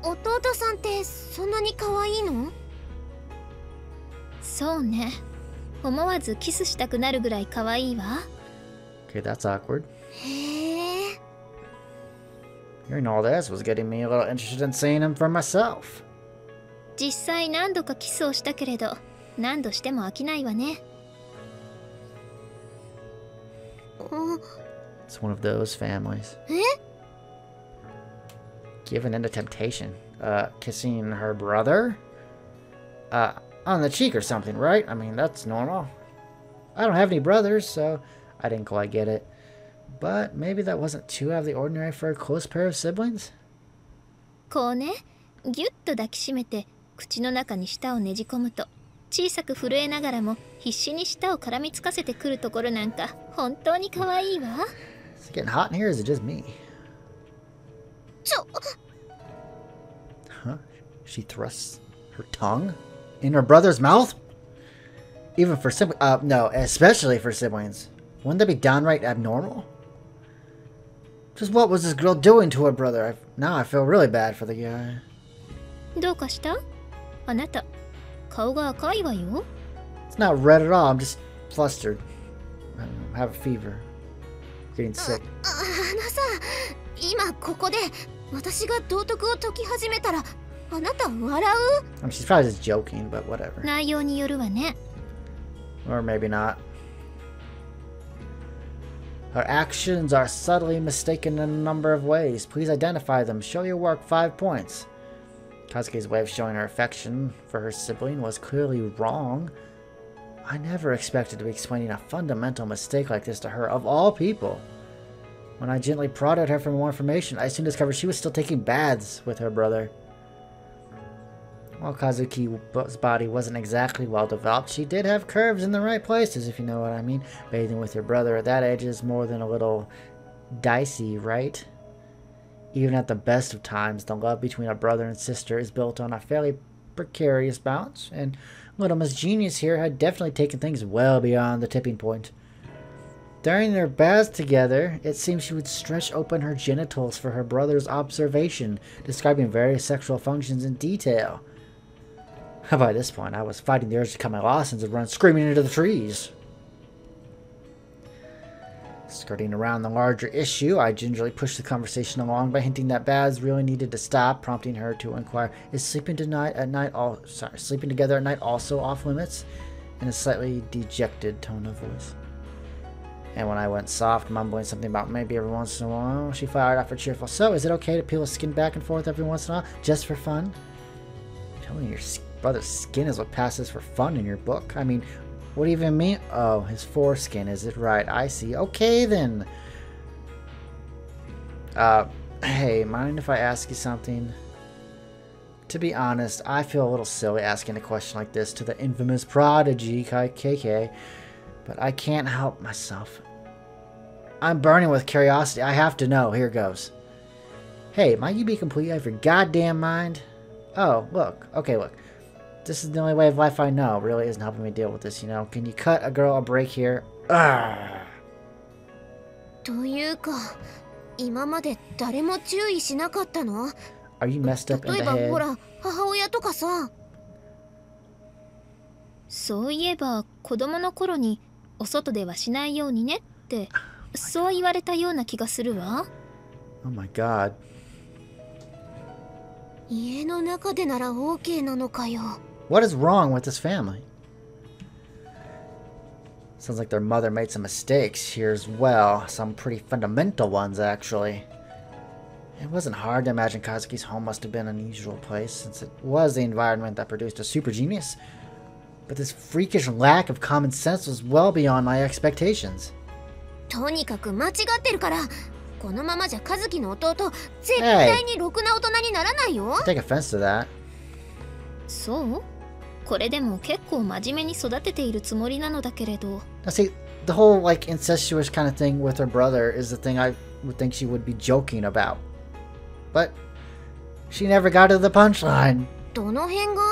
弟さんってそんなに可愛いの？そうね。思わずキスしたくなるぐらい可愛いわ。Okay, that's awkward. へえ。 Hearing all this was getting me a little interested in seeing him for myself. 実際何度かキスをしたけれど、何度しても飽きないわね。It's one of those families. え？ Given into temptation. Kissing her brother? On the cheek or something, right? I mean, that's normal. I don't have any brothers, so I didn't quite get it. But maybe that wasn't too out of the ordinary for a close pair of siblings? こうね、ぎゅっと抱きしめて口の中に舌をねじ込むと、小さく震えながらも必死に舌を絡みつかせてくるところなんか本当に可愛いわ。Is it getting hot in here or is it just me? ちょ。 Huh? She thrusts her tongue in her brother's mouth? Even for siblings? No, especially for siblings. Wouldn't that be downright abnormal? Just what was this girl doing to her brother? Now I feel really bad for the guy. どうかした？あなた、顔が赤いわよ。It's not red at all. I'm just flustered. I have a fever. Getting sick. あのさ、今ここで私が道徳を解き始めたらあなた笑う？ I mean, she's probably just joking, but whatever. 内容によるわね。 Or maybe not. Her actions are subtly mistaken in a number of ways. Please identify them. Show your work 5 points. Kazuki's way of showing her affection for her sibling was clearly wrong. I never expected to be explaining a fundamental mistake like this to her, of all people. When I gently prodded her for more information, I soon discovered she was still taking baths with her brother. While Kazuki's body wasn't exactly well developed, she did have curves in the right places, if you know what I mean. Bathing with your brother at that age is more than a little dicey, right? Even at the best of times, the love between a brother and sister is built on a fairly precarious balance, and little Miss Genius here had definitely taken things well beyond the tipping point. During their baths together, it seemed she would stretch open her genitals for her brother's observation, describing various sexual functions in detail. By this point, I was fighting the urge to cut my losses and run screaming into the trees. Skirting around the larger issue, I gingerly pushed the conversation along by hinting that baths really needed to stop, prompting her to inquire, "Is sleeping together at night also off limits?" in a slightly dejected tone of voice. And when I went soft, mumbling something about maybe every once in a while, she fired off her cheerful, "So, is it okay to peel the skin back and forth every once in a while, just for fun?" Telling your brother's skin is what passes for fun in your book. I mean, what do you even mean? Oh, his foreskin, is it right? I see. Okay, then. Hey, mind if I ask you something? To be honest, I feel a little silly asking a question like this to the infamous prodigy, KK, but I can't help myself. I'm burning with curiosity. I have to know. Here goes. Hey, might you be completely out of your goddamn mind? Oh, look. Okay, look. This is the only way of life I know. Really isn't helping me deal with this, you know. Can you cut a girl a break here? Ugh. というか、今まで誰も注意しなかったの？ Are you messed up in 例 the えば head? ほら、母親とかさ。そういえば子供の頃にお外ではしないようにねってそう言われたような気がするわ。Oh my god. 家の中でなら OK なのかよ。What is wrong with this family? Sounds like their mother made some mistakes here as well. Some pretty fundamental ones, actually. It wasn't hard to imagine Kazuki's home must have been an unusual place, since it was the environment that produced a super genius. But this freakish lack of common sense was well beyond my expectations. とにかく間違ってるから、このままじゃ和樹の弟、絶対にろくな大人にならないよ。I take offense to that. そう？これでも結構真面目に育てているつもりなのだけれど。Now see, the whole like incestuous kind of thing with her brother is the thing I would think she would be joking about. But she never got to the punchline. どの辺が？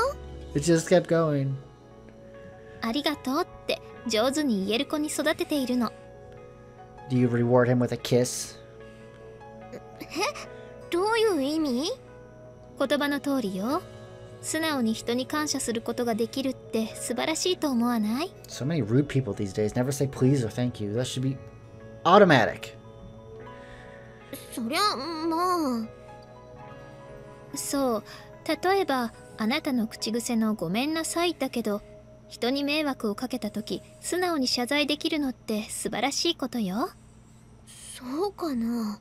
It just kept going. ありがとうって上手に言える子に育てているの。Do you reward him with a kiss? どういう意味？言葉の通りよ。素直に人に感謝することができるって素晴らしいと思わない？ So many rude people these days never say please or thank you. That should be automatic. そりゃまあ。そう、例えばあなたの口癖のごめんなさいだけど、人に迷惑をかけた時素直に謝罪できるのって素晴らしいことよ。そうかな。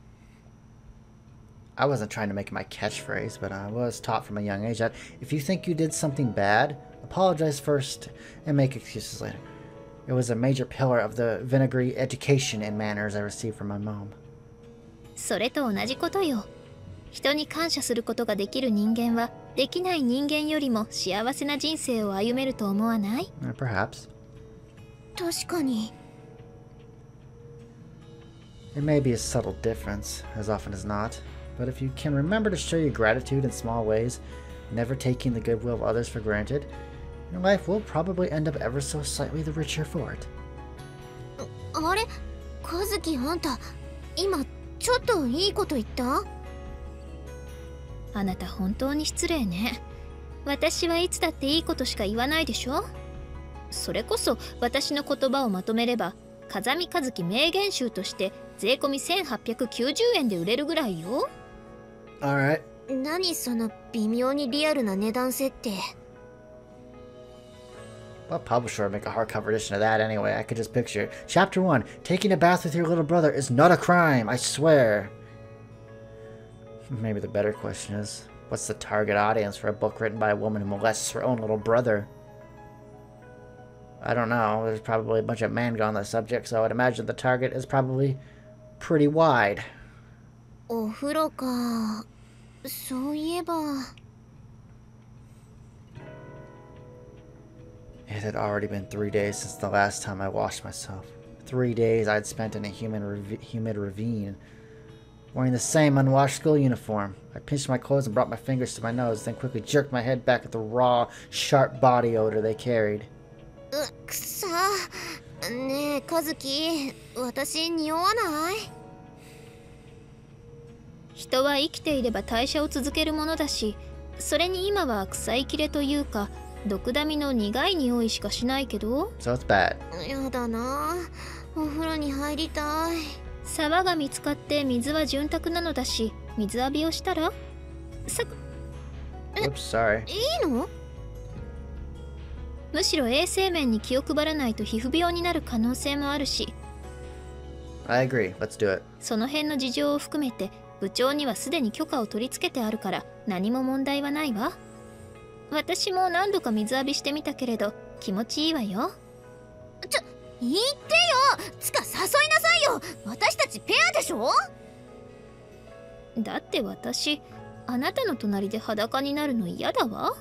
I wasn't trying to make it my catchphrase, but I was taught from a young age that if you think you did something bad, apologize first and make excuses later. It was a major pillar of the vinegary education and manners I received from my mom. それと同じことよ。人に感謝することができる人間はできない人間よりも幸せな人生を歩めると思わない？ Perhaps. 確かに。It may be a subtle difference, as often as not, but if you can remember to show your gratitude in small ways, never taking the goodwill of others for granted, your life will probably end up ever so slightly the richer for it. あれ、和樹あんた、今ちょっといいこと言った？あなた本当に失礼ね。私はいつだっていいことしか言わないでしょ。それこそ私の言葉をまとめれば風見和樹名言集として税込み1890円で売れるぐらいよ。Alright. 何その微妙にリアルな値段設定。What publisher would make a hardcover edition of that anyway? I could just picture it. Chapter 1. Taking a bath with your little brother is not a crime, I swear. Maybe the better question is, what's the target audience for a book written by a woman who molests her own little brother? I don't know. There's probably a bunch of manga on the subject, so I would imagine the target is probably pretty wide. お風呂か。そういえば。It had already been 3 days since the last time I washed myself. 3 days I'd spent in a humid ravine, wearing the same unwashed school uniform. I pinched my clothes and brought my fingers to my nose, then quickly jerked my head back at the raw, sharp body odor they carried. くさ。ねえ、和樹、私匂わない？人は生きていれば代謝を続けるものだし、それに今は臭い切れというか毒ダミの苦い匂いしかしないけど。 So it's bad. やだな。お風呂に入りたい。沢が見つかって水は潤沢なのだし、水浴びをしたらOops, sorry. いいの？むしろ衛生面に気を配らないと皮膚病になる可能性もあるし。 I agree. Let's do it. その辺の事情を含めて部長にはすでに許可を取り付けてあるから何も問題はないわ。私も何度か水浴びしてみたけれど気持ちいいわよ。言ってよ。つか誘いなさいよ。私たちペアでしょ。だって私あなたの隣で裸になるの嫌だわ。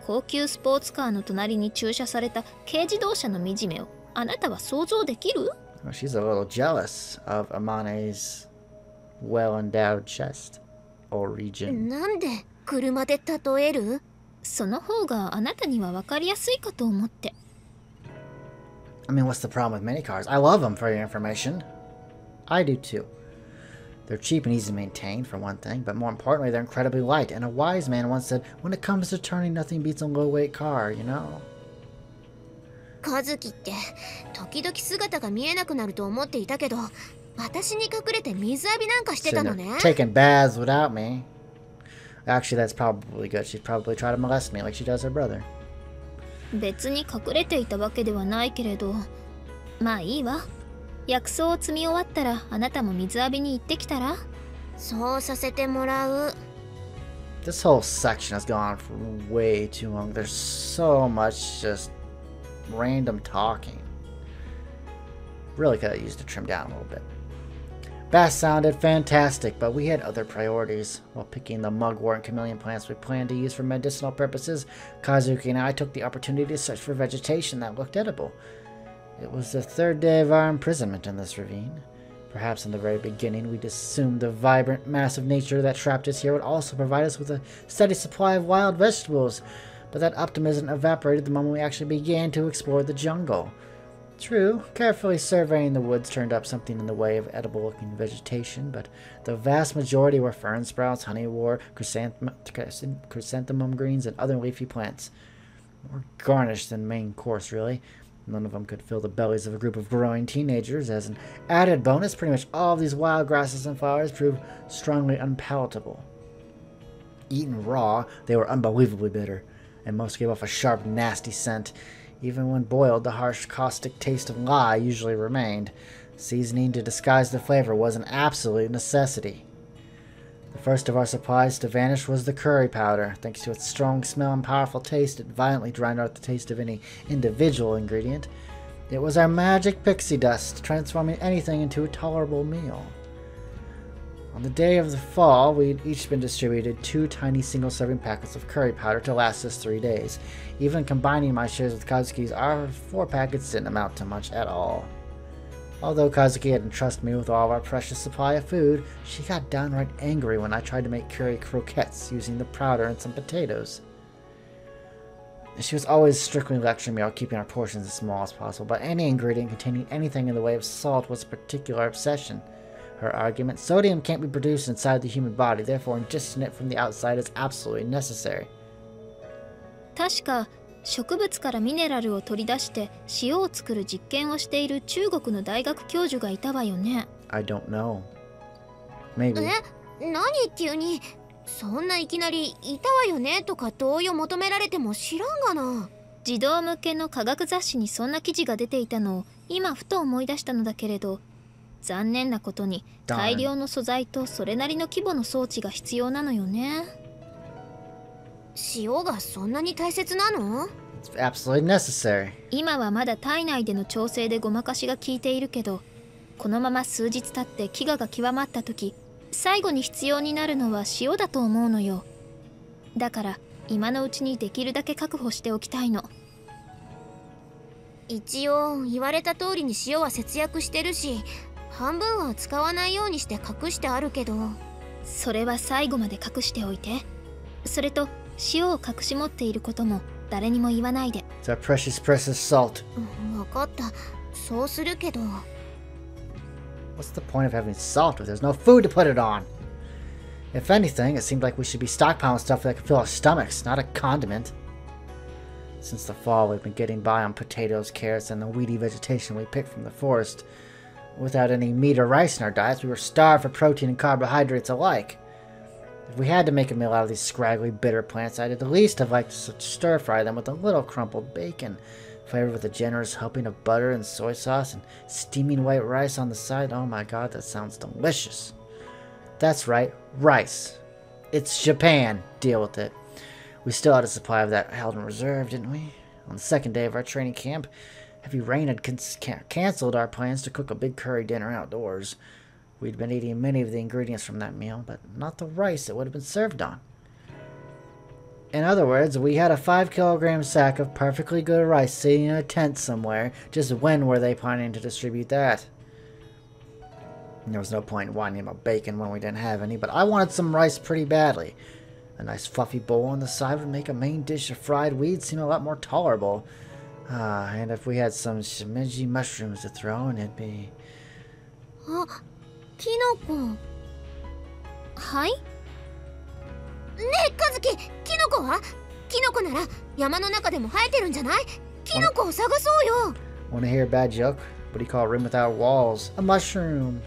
高級スポーツカーの隣に駐車された軽自動車の惨めをあなたは想像できる？ Well, she's a little jealous of Amane's well-endowed chest or region. なんで車で例える？その方があなたには分かりやすいかと思って。I mean, what's the problem with mini cars? I love them, for your information. I do too. They're cheap and easy to maintain, for one thing, but more importantly, they're incredibly light. And a wise man once said, when it comes to turning, nothing beats a low-weight car, you know? 和樹って時々姿が見えなくなると思っていたけど、私に隠れて水浴びなんかしてたのね。Taking baths without me. Actually, that's probably good. She'd probably try to molest me like she does her brother. 別に隠れていたわけではないけれど、まあいいわ。薬草を摘み終わったらあなたも水浴びに行ってきたら？そうさせてもらう。This whole section has gone for way too long. There's so much just random talking. Really could have used to trim down a little bit. Bass sounded fantastic, but we had other priorities. While picking the mugwort and chameleon plants we planned to use for medicinal purposes, Kazuki and I took the opportunity to search for vegetation that looked edible. It was the third day of our imprisonment in this ravine. Perhaps in the very beginning we'd assumed the vibrant, massive nature that trapped us here would also provide us with a steady supply of wild vegetables, but that optimism evaporated the moment we actually began to explore the jungle. True, carefully surveying the woods turned up something in the way of edible-looking vegetation, but the vast majority were fern sprouts, honeywort, chrysanthemum greens, and other leafy plants. More garnish than main course, really. None of them could fill the bellies of a group of growing teenagers. As an added bonus, pretty much all of these wild grasses and flowers proved strongly unpalatable. Eaten raw, they were unbelievably bitter, and most gave off a sharp, nasty scent. Even when boiled, the harsh, caustic taste of lye usually remained. Seasoning to disguise the flavor was an absolute necessity. The first of our supplies to vanish was the curry powder. Thanks to its strong smell and powerful taste, it violently drowned out the taste of any individual ingredient. It was our magic pixie dust, transforming anything into a tolerable meal. On the day of the fall, we'd each been distributed 2 tiny single-serving packets of curry powder to last us 3 days. Even combining my shares with Kazuki's, our 4 packets didn't amount to much at all. Although Kazuki had entrusted me with all of our precious supply of food, she got downright angry when I tried to make curry croquettes using the powder and some potatoes. She was always strictly lecturing me on keeping our portions as small as possible, but any ingredient containing anything in the way of salt was a particular obsession. Her argument, sodium can't be produced inside the human body, therefore ingesting it from the outside is absolutely necessary. 確か植物からミネラルを取り出して塩を作る実験をしている中国の大学教授がいたわよね。I don't know. Maybe. 何急にそんないきなりいたわよねとか同意を求められても知らんがな。児童向けの科学雑誌にそんな記事が出ていたのを今ふと思い出したのだけれど、残念なことに大量の素材とそれなりの規模の装置が必要なのよね。塩がそんなに大切なの？ It's absolutely necessary. 今はまだ体内での調整でごまかしが効いているけど、このまま数日経って飢餓が極まった時、最後に必要になるのは塩だと思うのよ。だから今のうちにできるだけ確保しておきたいの。一応言われた通りに塩は節約してるし、半分は使わないようにして隠してあるけど。それは最後まで隠しておいて。それと塩を隠し持っていることも誰にも言わないで。It's our precious, precious salt. 分かった。そうするけど。What's the point of having salt if there's no food to put it on? If anything, it seemed like we should be stockpiling stuff that could fill our stomachs, not a condiment. Since the fall, we've been getting by on potatoes, carrots, and the weedy vegetation we picked from the forest. Without any meat or rice in our diets, we were starved for protein and carbohydrates alike. If we had to make a meal out of these scraggly, bitter plants, I'd at the least have liked to stir-fry them with a little crumpled bacon, flavored with a generous helping of butter and soy sauce, and steaming white rice on the side. Oh my god, that sounds delicious. That's right, rice. It's Japan. Deal with it. We still had a supply of that held in reserve, didn't we? On the second day of our training camp, heavy rain had cancelled our plans to cook a big curry dinner outdoors. We'd been eating many of the ingredients from that meal, but not the rice it would have been served on. In other words, we had a 5-kilogram sack of perfectly good rice sitting in a tent somewhere. Just when were they planning to distribute that? There was no point in whining about bacon when we didn't have any, but I wanted some rice pretty badly. A nice fluffy bowl on the side would make a main dish of fried weed seem a lot more tolerable. And if we had some shimeji mushrooms to throw in, it'd be... あ、キノコ。はい？ねえ、カズキ、キノコは？キノコなら山の中でも生えてるんじゃない？キノコを探そうよ。Wanna hear a bad joke? What do you call a room without walls? A mushroom.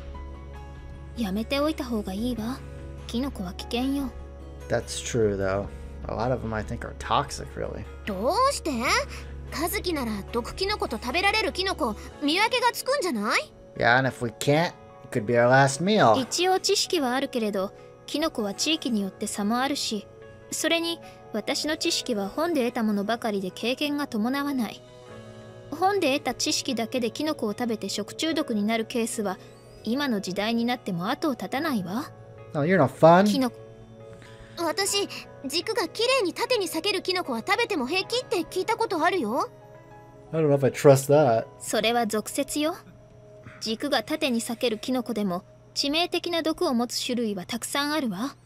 やめておいた方がいいわ。キノコは危険よ。That's true, though. A lot of them, I think, are toxic, really. どうして？カズキなら毒キノコと食べられるキノコ見分けがつくんじゃない？ Yeah, and if we can't, it could be our last meal. 一応知識はあるけれど、キノコは地域によって差もあるし、それに私の知識は本で得たものばかりで経験が伴わない。本で得た知識だけでキノコを食べて食中毒になるケースは今の時代になっても後を絶たないわ。Oh, you're no fun. キノコ。私、軸がきれいに縦に裂けるキノコは食べても平気って聞いたことあるよ。I don't know if I trust that. それは俗説よ。軸が縦に裂けるキノコでも致命的な毒を持つ種類はたくさんあるわ。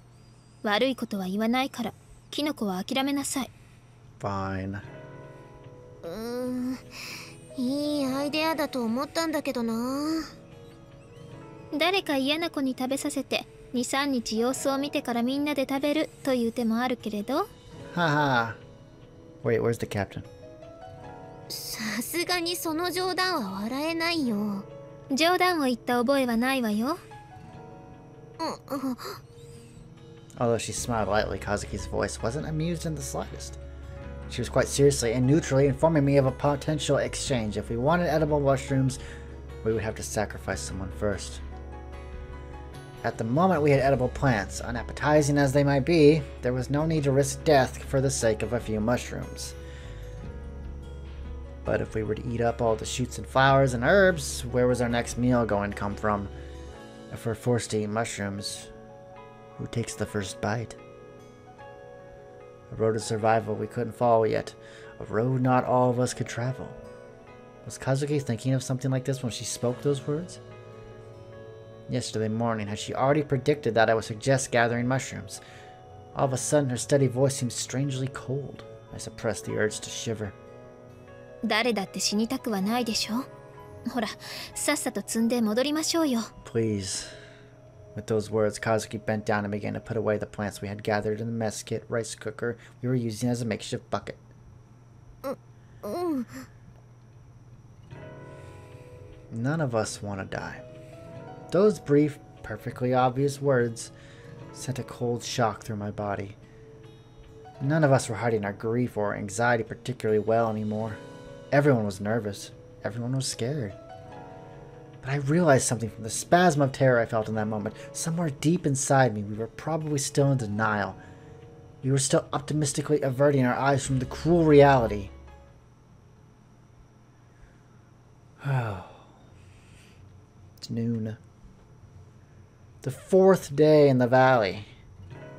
悪いことは言わないからキノコは諦めなさい。Fine. いいアイデアだと思ったんだけどな。誰か嫌な子に食べさせて2、3日様子を見てからみんなで食べるという手もあるけれど。Haha. Wait, where's the captain? さすがにその冗談は笑えないよ。冗談を言った覚えはないわよ。Although she smiled lightly, Kazuki's voice wasn't amused in the slightest. She was quite seriously and neutrally informing me of a potential exchange. If we wanted edible mushrooms, we would have to sacrifice someone first. At the moment we had edible plants. Unappetizing as they might be, there was no need to risk death for the sake of a few mushrooms. But if we were to eat up all the shoots and flowers and herbs, where was our next meal going to come from? If we're forced to eat mushrooms, who takes the first bite? A road to survival we couldn't follow yet. A road not all of us could travel. Was Kazuki thinking of something like this when she spoke those words? Yesterday morning, had she already predicted that I would suggest gathering mushrooms? All of a sudden, her steady voice seemed strangely cold. I suppressed the urge to shiver. 誰だって死にたくはないでしょ。ほら、さっさと積んで戻りましょうよ。Please. With those words, Kazuki bent down and began to put away the plants we had gathered in the mess kit rice cooker we were using as a makeshift bucket. None of us want to die. Those brief, perfectly obvious words sent a cold shock through my body. None of us were hiding our grief or anxiety particularly well anymore. Everyone was nervous. Everyone was scared. But I realized something from the spasm of terror I felt in that moment. Somewhere deep inside me, we were probably still in denial. We were still optimistically averting our eyes from the cruel reality. It's noon. The 4th day in the valley.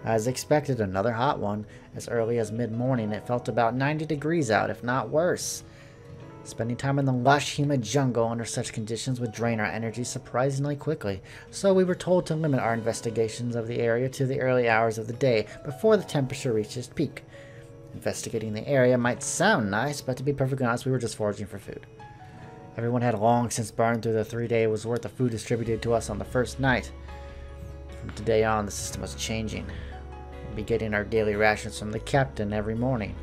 As expected, another hot one. As early as mid-morning, it felt about 90 degrees out, if not worse. Spending time in the lush, humid jungle under such conditions would drain our energy surprisingly quickly, so we were told to limit our investigations of the area to the early hours of the day, before the temperature reached its peak. Investigating the area might sound nice, but to be perfectly honest, we were just foraging for food. Everyone had long since burned through the 3 days' worth of food distributed to us on the first night. From today on, the system was changing. We'd be getting our daily rations from the captain every morning.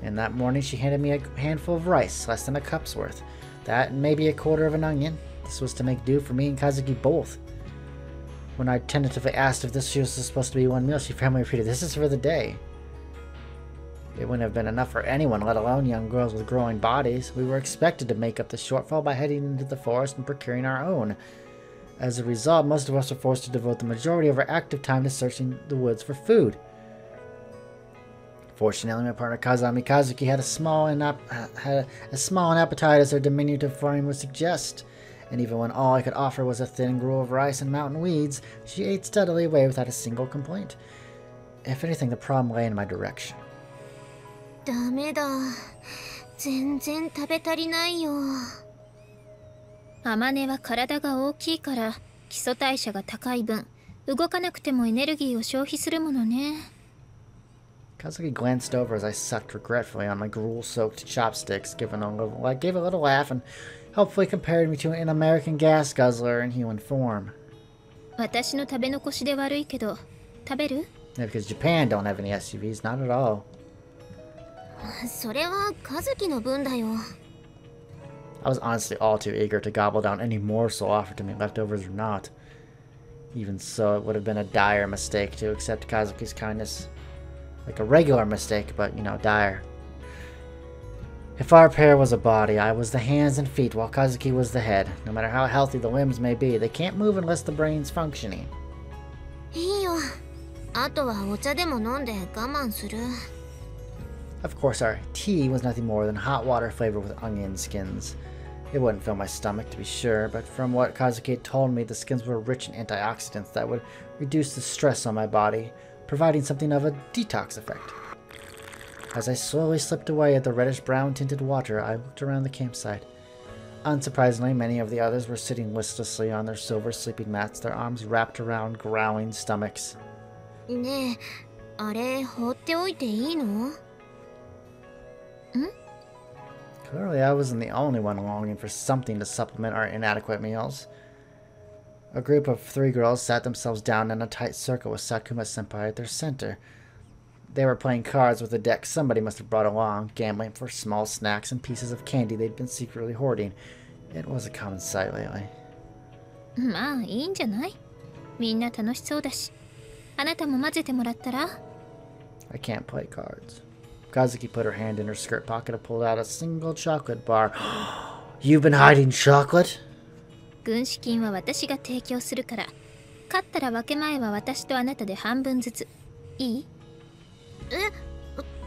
And that morning she handed me a handful of rice, less than a cup's worth. That and maybe a quarter of an onion. This was to make do for me and Kazuki both. When I tentatively asked if this was supposed to be one meal, she firmly repeated, "This is for the day." It wouldn't have been enough for anyone, let alone young girls with growing bodies. We were expected to make up the shortfall by heading into the forest and procuring our own. As a result, most of us were forced to devote the majority of our active time to searching the woods for food. Fortunately, my partner Kazuki had as small an appetite as her diminutive frame would suggest, and even when all I could offer was a thin gruel of rice and mountain weeds, she ate steadily away without a single complaint. If anything, the problem lay in my direction. ダメだ。全然食べ足りないよ。アマネは体が大きいから基礎代謝が高い分、動かなくてもエネルギーを消費するものね。Kazuki glanced over as I sucked regretfully on my gruel-soaked chopsticks, gave a little laugh, and helpfully compared me to an American gas guzzler in human form. 私の食べ残しで悪いけど、食べる？ Yeah, because Japan don't have any SUVs, not at all. それは和樹の分だよ。I was honestly all too eager to gobble down any morsel offered to me, leftovers or not. Even so, it would have been a dire mistake to accept Kazuki's kindness. Like a regular mistake, but, you know, dire. If our pair was a body, I was the hands and feet, while Kazuki was the head. No matter how healthy the limbs may be, they can't move unless the brain's functioning. いいよ。あとはお茶でも飲んで我慢する。Of course, our tea was nothing more than hot water flavored with onion skins. It wouldn't fill my stomach, to be sure, but from what Kazuki had told me, the skins were rich in antioxidants that would reduce the stress on my body, providing something of a detox effect. As I slowly slipped away at the reddish-brown tinted water, I looked around the campsite. Unsurprisingly, many of the others were sitting listlessly on their silver sleeping mats, their arms wrapped around growling stomachs. ねえ、あれ放っておいていいの？ Clearly, I wasn't the only one longing for something to supplement our inadequate meals. A group of 3 girls sat themselves down in a tight circle with Sakuma-senpai at their center. They were playing cards with a deck somebody must have brought along, gambling for small snacks and pieces of candy they'd been secretly hoarding. It was a common sight lately. まあいいんじゃない？みんな楽しそうだし。あなたも混ぜてもらったら？ I can't play cards. Kazuki put her hand in her skirt pocket and pulled out a single chocolate bar. You've been hiding chocolate? 軍資金は私が提供するから。勝ったら分け前は私とあなたで半分ずつ。いい？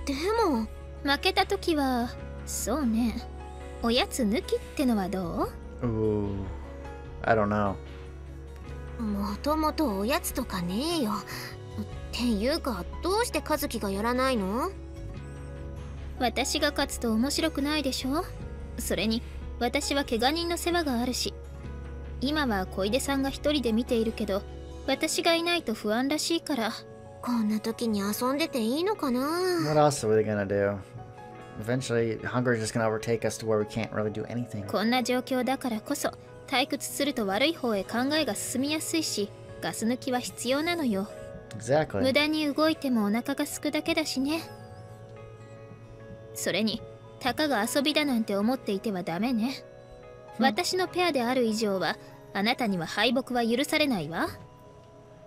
でも負けた時はそうね。おやつ抜きってのはどう？ Ooh, I don't know. もともとおやつとかねえよ。っていうかどうして和樹がやらないの？私が勝つと面白くないでしょ。それに私は怪我人の世話があるし。今は小出さんが一人で見ているけど、私がいないと不安らしいから。こんな時に遊んでていいのかな？ What else are we gonna do? Eventually, hunger is just gonna overtake us to where we can't really do anything. こんな状況だからこそ、退屈すると悪い方へ考えが進みやすいし、ガス抜きは必要なのよ。Exactly. 無駄に動いてもお腹が空くだけだしね。それに、たかが遊びだなんて思っていてはダメね。私のペアである以上は、あなたには敗北は許されないわ。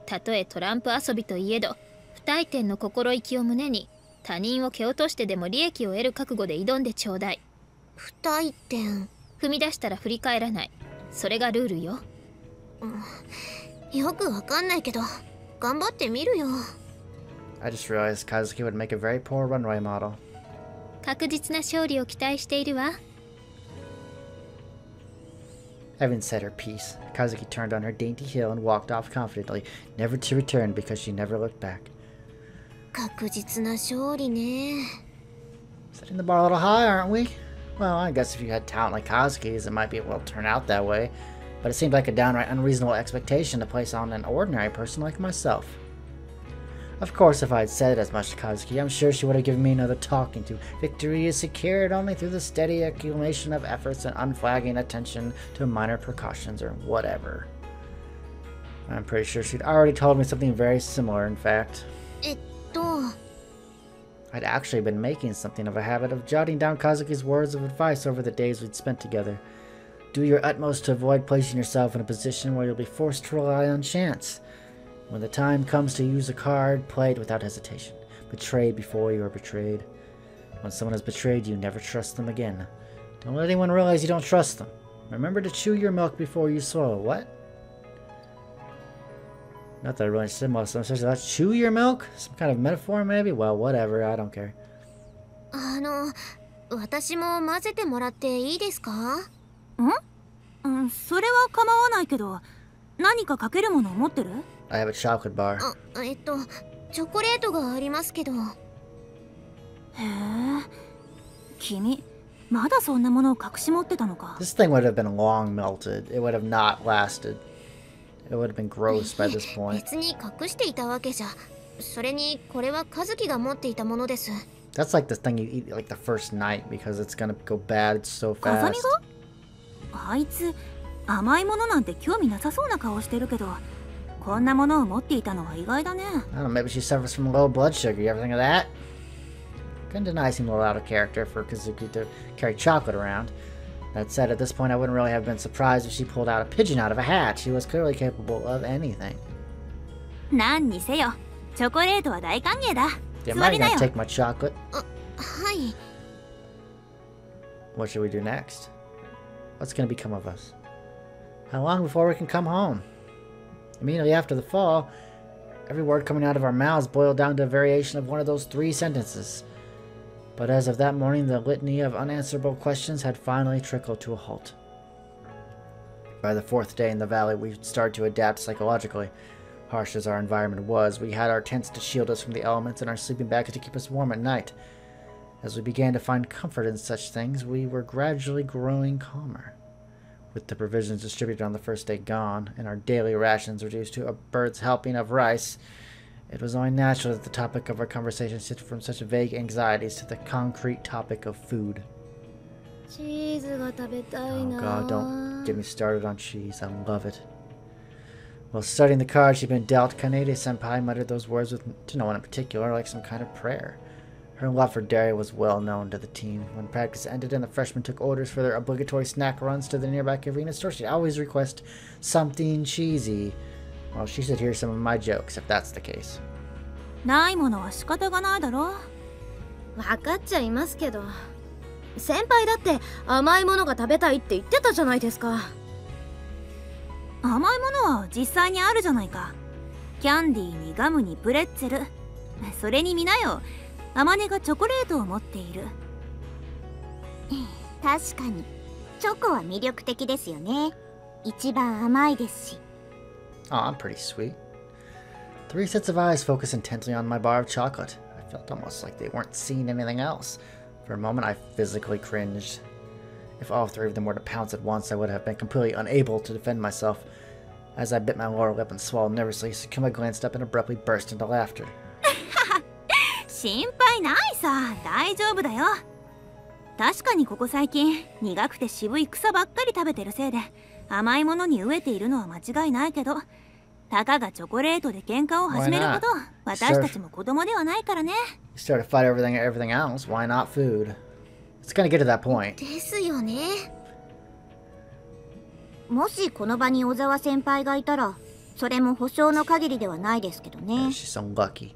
たとえトランプ遊びといえど、不退転の心意気を胸に、他人を蹴落としてでも利益を得る覚悟で挑んでちょうだい。不退転。踏み出したら振り返らない。それがルールよ。よくわかんないけど、頑張ってみるよ。I just realized Kazuki would make a very poor runway model. 確実な勝利を期待しているわ。Having said her piece, Kazuki turned on her dainty heel and walked off confidently, never to return because she never looked back. 確実な勝利ね。Setting the bar a little high, aren't we? Well, I guess if you had talent like Kazuki's, it might be able to turn out that way. But it seemed like a downright unreasonable expectation to place on an ordinary person like myself. Of course, if I had said as much to Kazuki, I'm sure she would have given me another talking to. Victory is secured only through the steady accumulation of efforts and unflagging attention to minor precautions or whatever. I'm pretty sure she'd already told me something very similar, in fact. I'd actually been making something of a habit of jotting down Kazuki's words of advice over the days we'd spent together. Do your utmost to avoid placing yourself in a position where you'll be forced to rely on chance. When the time comes to use a card, play it without hesitation. Betray before you are betrayed. When someone has betrayed you, never trust them again. Don't let anyone realize you don't trust them. Remember to chew your milk before you swallow. What? Not that I really said most of them. So chew your milk? Some kind of metaphor, maybe? Well, whatever. I don't care. 私も混ぜてもらっていいですか？それは構わないけど、何かかけるものを持ってる？ I have a chocolate bar. チョコレートがありますけど。へえ、君、まだそんなものを隠し持ってたのか。This thing would have been long melted. It would have not lasted. It would have been gross by this point. 別に隠していたわけじゃ。それにこれは和樹が持っていたものです。That's like the thing you eat like the first night because it's gonna go bad so 風 fast. 見が？あいつ、甘いものなんて興味なさそうな顔してるけど、こんなものを持っていたのは意外だね。I don't know, maybe she suffers from low blood sugar. You ever think of that? Couldn't deny seemed a little out of character for Kazuki to carry chocolate around. That said, at this point I wouldn't really have been surprised if she pulled out a pigeon out of a hat. She was clearly capable of anything. 何にせよ、チョコレートは大歓迎だ。 Am 座 I りな gonna よ。take my chocolate? はい。What should we do next? What's gonna become of us? How long before we can come home? Immediately after the fall, every word coming out of our mouths boiled down to a variation of one of those 3 sentences. But as of that morning, the litany of unanswerable questions had finally trickled to a halt. By the 4th day in the valley, we started to adapt psychologically. Harsh as our environment was, we had our tents to shield us from the elements and our sleeping bags to keep us warm at night. As we began to find comfort in such things, we were gradually growing calmer. With the provisions distributed on the first day gone, and our daily rations reduced to a bird's helping of rice, it was only natural that the topic of our conversation shifted from such vague anxieties to the concrete topic of food. チーズが食べたい Oh な。 god, don't get me started on cheese. I love it. While studying the cards she'd been dealt, Kanade-senpai muttered those words to no one in particular, like some kind of prayer. Her love for dairy was well known to the team. When practice ended and the freshmen took orders for their obligatory snack runs to the nearby convenience store, she'd always request something cheesy. Well, she should hear some of my jokes, if that's the case. ないものは仕方がないだろ。分かっちゃいますけど、先輩だって甘いものが食べたいって言ってたじゃないですか。甘いものは実際にあるじゃないか。キャンディーにガムにプレッツェル。それに見なよ。アマネがチョコレートを持っている。確かにチョコは魅力的ですよね。一番甘いですし。Oh, I'm pretty sweet. 3 sets of eyes focused intently on my bar of chocolate. I felt almost like they weren't seeing anything else. For a moment, I physically cringed. If all 3 of them were to pounce at once, I would have been completely unable to defend myself. As I bit my lower lip and swallowed nervously, Sakuma glanced up and abruptly burst into laughter. 心配ないさ。大丈夫だよ。確かにここ最近苦くて渋い草ばっかり食べてるせいで甘いものに飢えているのは間違いないけど、たかがチョコレートで喧嘩を始めるほど私たちも子供ではないからね。You start to fight everything else. Why not food? It's gonna get to that point. ですよね。もしこの場に小沢先輩がいたら、それも保証の限りではないですけどね。She's so lucky.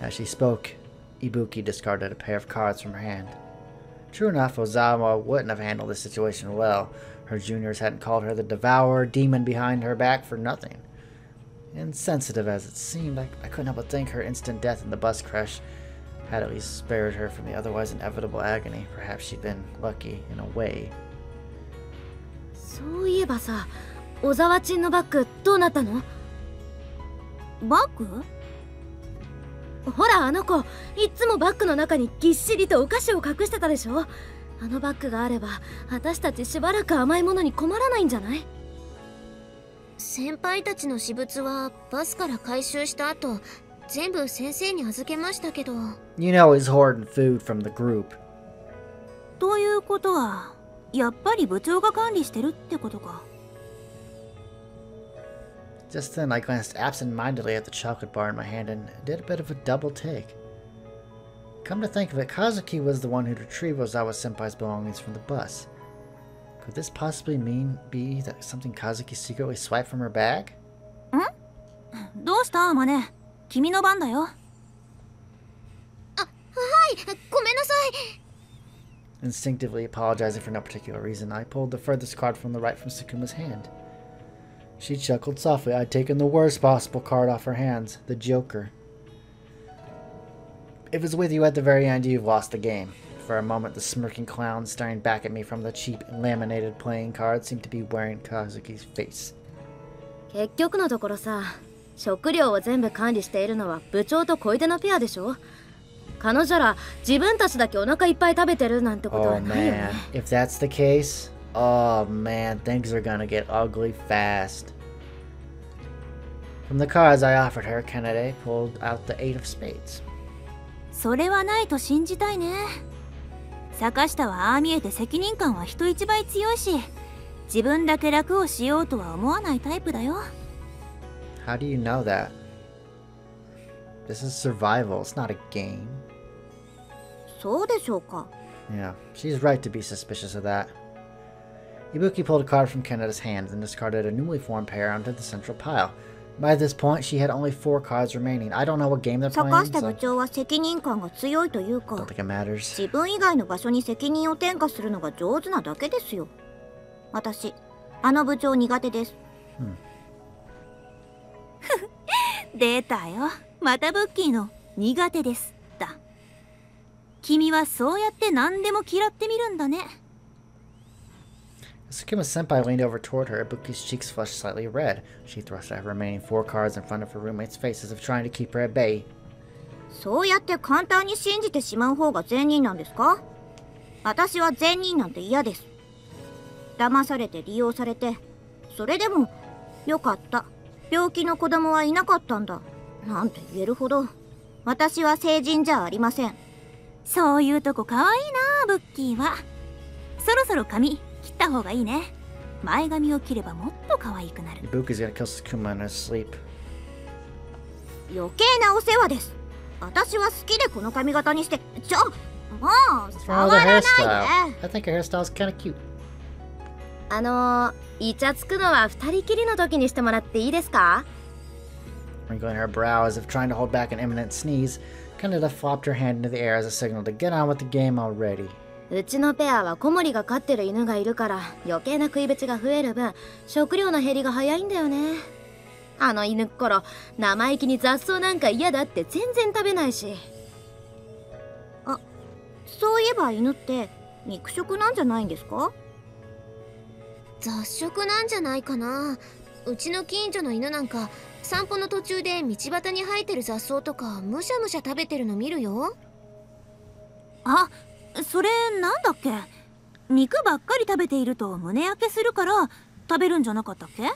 As she spoke, Ibuki discarded a pair of cards from her hand. True enough, Ozawa wouldn't have handled this situation well. Her juniors hadn't called her the devourer demon behind her back for nothing. Insensitive as it seemed, I couldn't help but think her instant death in the bus crash had at least spared her from the otherwise inevitable agony. Perhaps she'd been lucky in a way. そういえばさ、小沢ちんのバッグどうなったの？バッグ？ほらあの子、いっつもバッグの中にぎっしりとお菓子を隠してたでしょ。あのバッグがあれば私たちしばらく甘いものに困らないんじゃない？先輩たちの私物はバスから回収した後、全部先生に預けましたけど。You know he's hoarding food from the group. ということはやっぱり部長が管理してるってことか。Just then, I glanced absent-mindedly at the chocolate bar in my hand and did a bit of a double take. Come to think of it, Kazuki was the one who'd retrieved Ozawa-senpai's belongings from the bus. Could this possibly be that something Kazuki secretly swiped from her bag? どうしたアマネ？君の番だよ。はい、ごめんなさい。Instinctively apologizing for no particular reason, I pulled the furthest card from the right from Sakuma's hand. She chuckled softly. I'd taken the worst possible card off her hands, the Joker. If it's with you at the very end, you've lost the game. For a moment, the smirking clown staring back at me from the cheap, laminated playing card seemed to be wearing Kazuki's face. 結局のところさ、食料を全部管理しているのは部長と小出のペアでしょ。彼女ら自分たちだけお腹いっぱい食べてるなんてことは Oh ないよね。 man, if that's the case, oh man, things are gonna get ugly fast. From the cards I offered her, Kanade pulled out the 8 of spades. それはないと信じたいね。坂下はああ見えて責任感は人一倍強いし、自分だけ楽をしようとは思わないタイプだよ。How do you know that? This is survival, it's not a game. そうでしょうか。 Yeah, she's right to be suspicious of that. Ibuki pulled a card from Kaneda's hand and discarded a newly formed pair onto the central pile. By this point, she had only 4 cards remaining. I don't know what game they're 坂 playing, 下部 so 長は責任感が強いという I か、 don't think it matters. 自分以外の場所に責任を転嫁するのが上手なだけですよ。私、あの部長苦手です。出たよ。またブッキーの苦手ですだ。君はそうやって何でも嫌ってみるんだね。As Sakuma's senpai leaned over toward her, Ibuki's cheeks flushed slightly red. She thrust out her remaining 4 cards in front of her roommate's face as if trying to keep her at bay. そうやって簡単に信じてしまう方が善人なんですか？私は善人なんて嫌です。騙されて利用されて、それでもよかった、病気の子供はいなかったんだなんて言えるほど私は聖人じゃありません。そういうとこかわいいな、ブッキーは。そろそろ髪切った方がいいね。前髪を切ればもっと可愛くなる。 Ibuki's gonna kill Sukuma in his sleep. 余計なお世話です。私は好きでこの髪型にして、もう What's 触 wrong with ら her ないで。 hairstyle? I think her hairstyle's kinda cute. イチャつくのは二人きりの時にしてもらっていいですか？ Wrinkling her brow as if trying to hold back an imminent sneeze, Kaneda flopped her hand into the air as a signal to get on with the game already. うちのペアは小森が飼ってる犬がいるから余計な食い口が増える分食料の減りが早いんだよね。あの犬っころ生意気に雑草なんか嫌だって全然食べないし。そういえば犬って肉食なんじゃないんですか？雑食なんじゃないかな。うちの近所の犬なんか散歩の途中で道端に生えてる雑草とかむしゃむしゃ食べてるの見るよ。あ、それなんだっけ。肉ばっかり食べていると胸焼けするから食べるんじゃなかったっけ。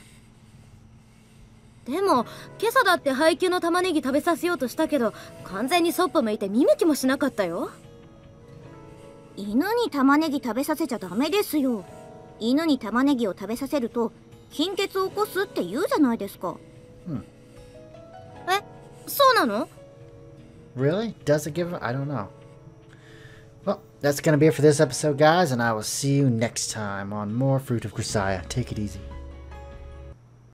でも今朝だって配給の玉ねぎ食べさせようとしたけど完全にそっぽ向いて見向きもしなかったよ。犬に玉ねぎ食べさせちゃダメですよ。犬に玉ねぎを食べさせると貧血を起こすって言うじゃないですか。そうなの？ Really? Does it give? I don't know. Well, that's gonna be it for this episode, guys, and I will see you next time on more Fruit of Grisaia. Take it easy.